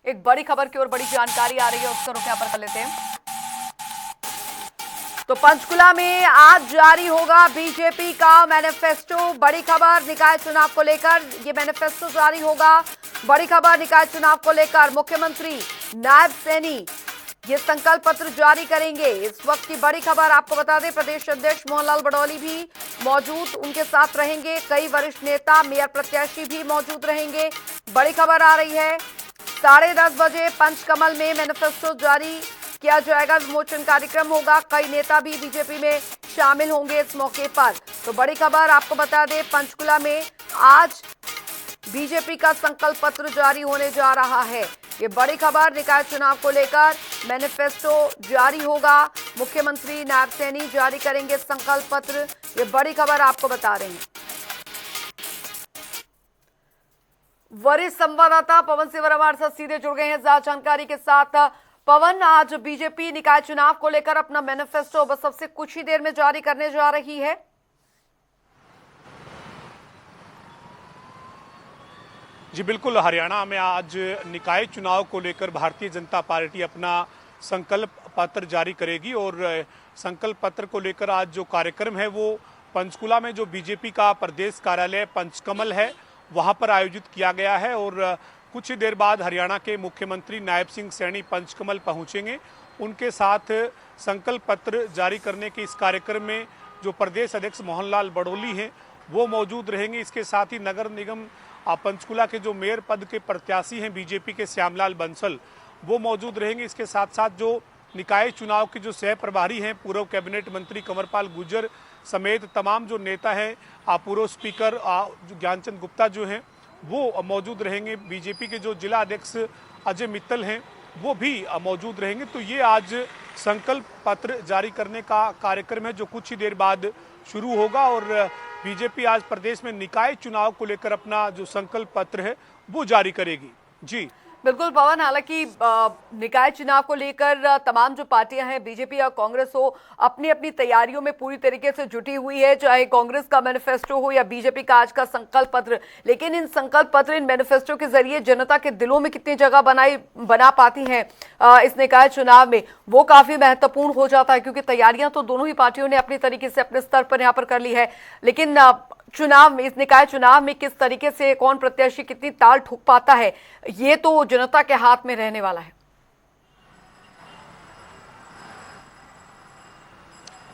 एक बड़ी खबर की ओर बड़ी जानकारी आ रही है, उसका रुख यहाँ पर कर लेते हैं। तो पंचकुला में आज जारी होगा बीजेपी का मैनिफेस्टो। बड़ी खबर निकाय चुनाव को लेकर ये मैनिफेस्टो जारी होगा। बड़ी खबर निकाय चुनाव को लेकर मुख्यमंत्री नायब सैनी ये संकल्प पत्र जारी करेंगे। इस वक्त की बड़ी खबर आपको बता दें, प्रदेश अध्यक्ष मोहनलाल बडौली भी मौजूद उनके साथ रहेंगे। कई वरिष्ठ नेता, मेयर प्रत्याशी भी मौजूद रहेंगे। बड़ी खबर आ रही है 10:30 बजे पंचकमल में मैनिफेस्टो जारी किया जाएगा। विमोचन कार्यक्रम होगा। कई नेता भी बीजेपी में शामिल होंगे इस मौके पर। तो बड़ी खबर आपको बता दें, पंचकुला में आज बीजेपी का संकल्प पत्र जारी होने जा रहा है। ये बड़ी खबर, निकाय चुनाव को लेकर मैनिफेस्टो जारी होगा। मुख्यमंत्री नायब सैनी जारी करेंगे संकल्प पत्र। ये बड़ी खबर आपको बता रहे हैं। वरिष्ठ संवाददाता पवन सिवर हमारे साथ सीधे जुड़ गए हैं ज्यादा जानकारी के साथ। पवन, आज बीजेपी निकाय चुनाव को लेकर अपना मैनिफेस्टो बस सबसे कुछ ही देर में जारी करने जा रही है। जी बिल्कुल, हरियाणा में आज निकाय चुनाव को लेकर भारतीय जनता पार्टी अपना संकल्प पत्र जारी करेगी और संकल्प पत्र को लेकर आज जो कार्यक्रम है वो पंचकुला में जो बीजेपी का प्रदेश कार्यालय पंचकमल है वहां पर आयोजित किया गया है। और कुछ ही देर बाद हरियाणा के मुख्यमंत्री नायब सिंह सैनी पंचकमल पहुंचेंगे। उनके साथ संकल्प पत्र जारी करने के इस कार्यक्रम में जो प्रदेश अध्यक्ष मोहनलाल बडौली हैं वो मौजूद रहेंगे। इसके साथ ही नगर निगम पंचकुला के जो मेयर पद के प्रत्याशी हैं बीजेपी के श्यामलाल बंसल वो मौजूद रहेंगे। इसके साथ साथ जो निकाय चुनाव के जो सह प्रभारी हैं पूर्व कैबिनेट मंत्री कंवरपाल गुर्जर समेत तमाम जो नेता हैं, पूर्व स्पीकर ज्ञानचंद गुप्ता जो हैं वो मौजूद रहेंगे। बीजेपी के जो जिला अध्यक्ष अजय मित्तल हैं वो भी मौजूद रहेंगे। तो ये आज संकल्प पत्र जारी करने का कार्यक्रम है जो कुछ ही देर बाद शुरू होगा। और बीजेपी आज प्रदेश में निकाय चुनाव को लेकर अपना जो संकल्प पत्र है वो जारी करेगी। जी बिल्कुल पवन, हालांकि निकाय चुनाव को लेकर तमाम जो पार्टियां हैं, बीजेपी या कांग्रेस हो, अपनी अपनी तैयारियों में पूरी तरीके से जुटी हुई है, चाहे कांग्रेस का मैनिफेस्टो हो या बीजेपी का आज का संकल्प पत्र। लेकिन इन संकल्प पत्र, इन मैनिफेस्टो के जरिए जनता के दिलों में कितनी जगह बना पाती हैं इस निकाय चुनाव में, वो काफी महत्वपूर्ण हो जाता है। क्योंकि तैयारियां तो दोनों ही पार्टियों ने अपनी तरीके से अपने स्तर पर यहाँ पर कर ली है, लेकिन चुनाव में, इस निकाय चुनाव में किस तरीके से कौन प्रत्याशी कितनी ताल ठोक पाता है, ये तो जनता के हाथ में रहने वाला है।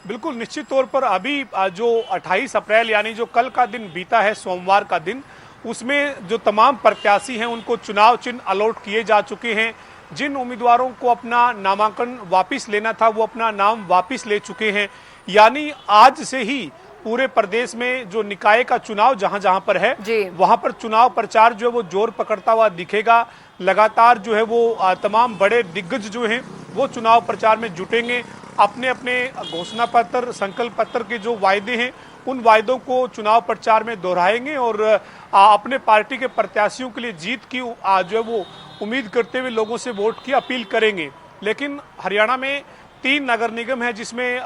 बिल्कुल, निश्चित तौर पर अभी जो 28 अप्रैल यानी जो कल का दिन बीता है, सोमवार का दिन, उसमें जो तमाम प्रत्याशी हैं उनको चुनाव चिन्ह अलॉट किए जा चुके हैं। जिन उम्मीदवारों को अपना नामांकन वापस लेना था वो अपना नाम वापस ले चुके हैं। यानी आज से ही पूरे प्रदेश में जो निकाय का चुनाव जहां जहां पर है वहां पर चुनाव प्रचार जो है वो जोर पकड़ता हुआ दिखेगा। लगातार जो है वो तमाम बड़े दिग्गज जो हैं वो चुनाव प्रचार में जुटेंगे। अपने अपने घोषणा पत्र, संकल्प पत्र के जो वायदे हैं उन वायदों को चुनाव प्रचार में दोहराएंगे और अपने पार्टी के प्रत्याशियों के लिए जीत की जो है वो उम्मीद करते हुए लोगों से वोट की अपील करेंगे। लेकिन हरियाणा में 3 नगर निगम है जिसमें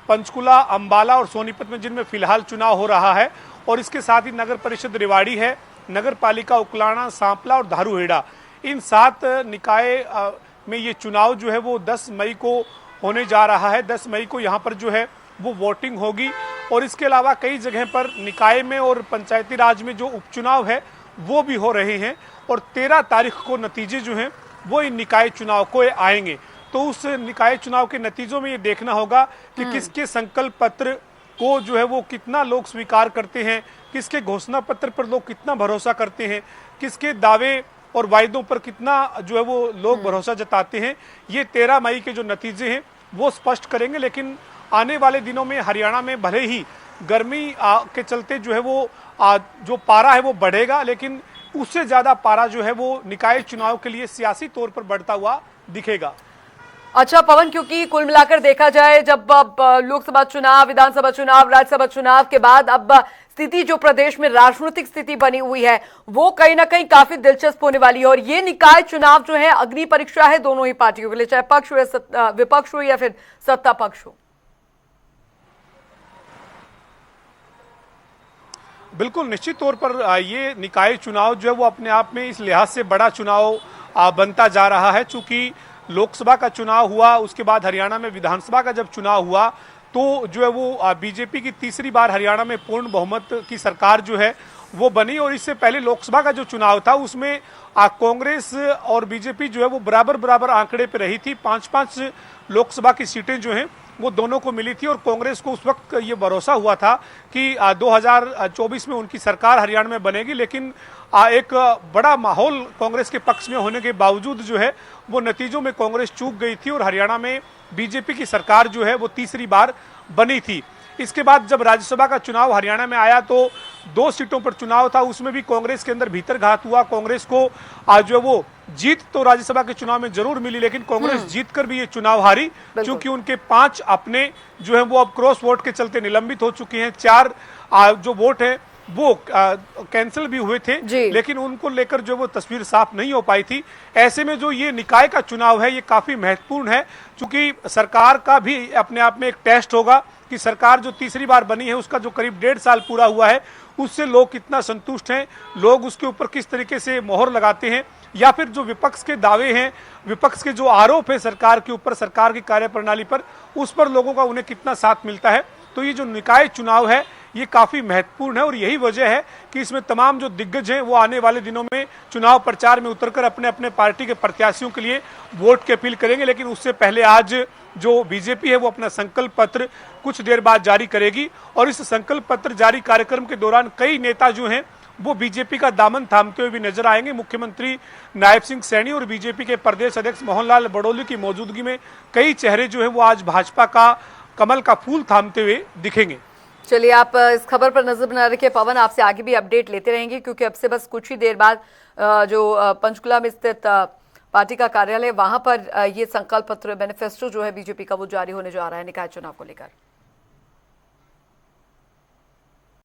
पंचकुला, अंबाला और सोनीपत में जिनमें फिलहाल चुनाव हो रहा है। और इसके साथ ही नगर परिषद रेवाड़ी है, नगर पालिका उकलाना, सांपला और धारूहेड़ा, इन 7 निकाय में ये चुनाव जो है वो 10 मई को होने जा रहा है। 10 मई को यहाँ पर जो है वो वोटिंग होगी। और इसके अलावा कई जगह पर निकाय में और पंचायती राज में जो उपचुनाव है वो भी हो रहे हैं। और 13 तारीख को नतीजे जो हैं वो इन निकाय चुनाव को आएंगे। तो उस निकाय चुनाव के नतीजों में ये देखना होगा कि किसके संकल्प पत्र को जो है वो कितना लोग स्वीकार करते हैं, किसके घोषणा पत्र पर लोग कितना भरोसा करते हैं, किसके दावे और वायदों पर कितना जो है वो लोग भरोसा जताते हैं। ये 13 मई के जो नतीजे हैं वो स्पष्ट करेंगे। लेकिन आने वाले दिनों में हरियाणा में भले ही गर्मी के चलते जो है वो जो पारा है वो बढ़ेगा, लेकिन उससे ज्यादा पारा जो है वो निकाय चुनाव के लिए सियासी तौर पर बढ़ता हुआ दिखेगा। अच्छा पवन, क्योंकि कुल मिलाकर देखा जाए, जब अब लोकसभा चुनाव, विधानसभा चुनाव, राज्यसभा चुनाव के बाद अब स्थिति जो प्रदेश में राजनीतिक स्थिति बनी हुई है वो कहीं ना कहीं काफी दिलचस्प होने वाली है। और ये निकाय चुनाव जो है अग्नि परीक्षा है दोनों ही पार्टियों के लिए, चाहे पक्ष हो या विपक्ष हो या फिर सत्ता पक्ष हो। बिल्कुल, निश्चित तौर पर ये निकाय चुनाव जो है वो अपने आप में इस लिहाज से बड़ा चुनाव बनता जा रहा है। चूंकि लोकसभा का चुनाव हुआ, उसके बाद हरियाणा में विधानसभा का जब चुनाव हुआ तो जो है वो बीजेपी की तीसरी बार हरियाणा में पूर्ण बहुमत की सरकार जो है वो बनी। और इससे पहले लोकसभा का जो चुनाव था उसमें कांग्रेस और बीजेपी जो है वो बराबर बराबर आंकड़े पे रही थी। 5-5 लोकसभा की सीटें जो हैं वो दोनों को मिली थी और कांग्रेस को उस वक्त ये भरोसा हुआ था कि 2024 में उनकी सरकार हरियाणा में बनेगी। लेकिन एक बड़ा माहौल कांग्रेस के पक्ष में होने के बावजूद जो है वो नतीजों में कांग्रेस चूक गई थी और हरियाणा में बीजेपी की सरकार जो है वो तीसरी बार बनी थी। इसके बाद जब राज्यसभा का चुनाव हरियाणा में आया तो 2 सीटों पर चुनाव था, उसमें भी कांग्रेस के अंदर भीतर घात हुआ। कांग्रेस को आज जो वो जीत तो राज्यसभा के चुनाव में जरूर मिली, लेकिन कांग्रेस जीतकर भी ये चुनाव हारी, क्योंकि उनके 5 अपने जो है वो अब क्रॉस वोट के चलते निलंबित हो चुके हैं। 4 जो वोट है वो कैंसिल भी हुए थे, लेकिन उनको लेकर जो वो तस्वीर साफ नहीं हो पाई थी। ऐसे में जो ये निकाय का चुनाव है ये काफी महत्वपूर्ण है, क्योंकि सरकार का भी अपने आप में एक टेस्ट होगा कि सरकार जो तीसरी बार बनी है उसका जो करीब 1.5 साल पूरा हुआ है उससे लोग कितना संतुष्ट हैं, लोग उसके ऊपर किस तरीके से मोहर लगाते हैं, या फिर जो विपक्ष के दावे हैं, विपक्ष के जो आरोप है सरकार के ऊपर, सरकार की कार्यप्रणाली पर, उस पर लोगों का उन्हें कितना साथ मिलता है। तो ये जो निकाय चुनाव है ये काफी महत्वपूर्ण है और यही वजह है कि इसमें तमाम जो दिग्गज हैं वो आने वाले दिनों में चुनाव प्रचार में उतरकर अपने अपने पार्टी के प्रत्याशियों के लिए वोट की अपील करेंगे। लेकिन उससे पहले आज जो बीजेपी है वो अपना संकल्प पत्र कुछ देर बाद जारी करेगी और इस संकल्प पत्र जारी कार्यक्रम के दौरान कई नेता जो हैं वो बीजेपी का दामन थामते हुए भी नजर आएंगे। मुख्यमंत्री नायब सिंह सैनी और बीजेपी के प्रदेश अध्यक्ष मोहनलाल बड़ौली की मौजूदगी में कई चेहरे जो है वो आज भाजपा का कमल का फूल थामते हुए दिखेंगे। चलिए, आप इस खबर पर नजर बना रखिए पवन, आपसे आगे भी अपडेट लेते रहेंगे, क्योंकि अब से बस कुछ ही देर बाद जो पंचकुला में स्थित पार्टी का कार्यालय वहां पर ये संकल्प पत्र मैनिफेस्टो जो है बीजेपी का वो जारी होने जा रहा है निकाय चुनाव को लेकर।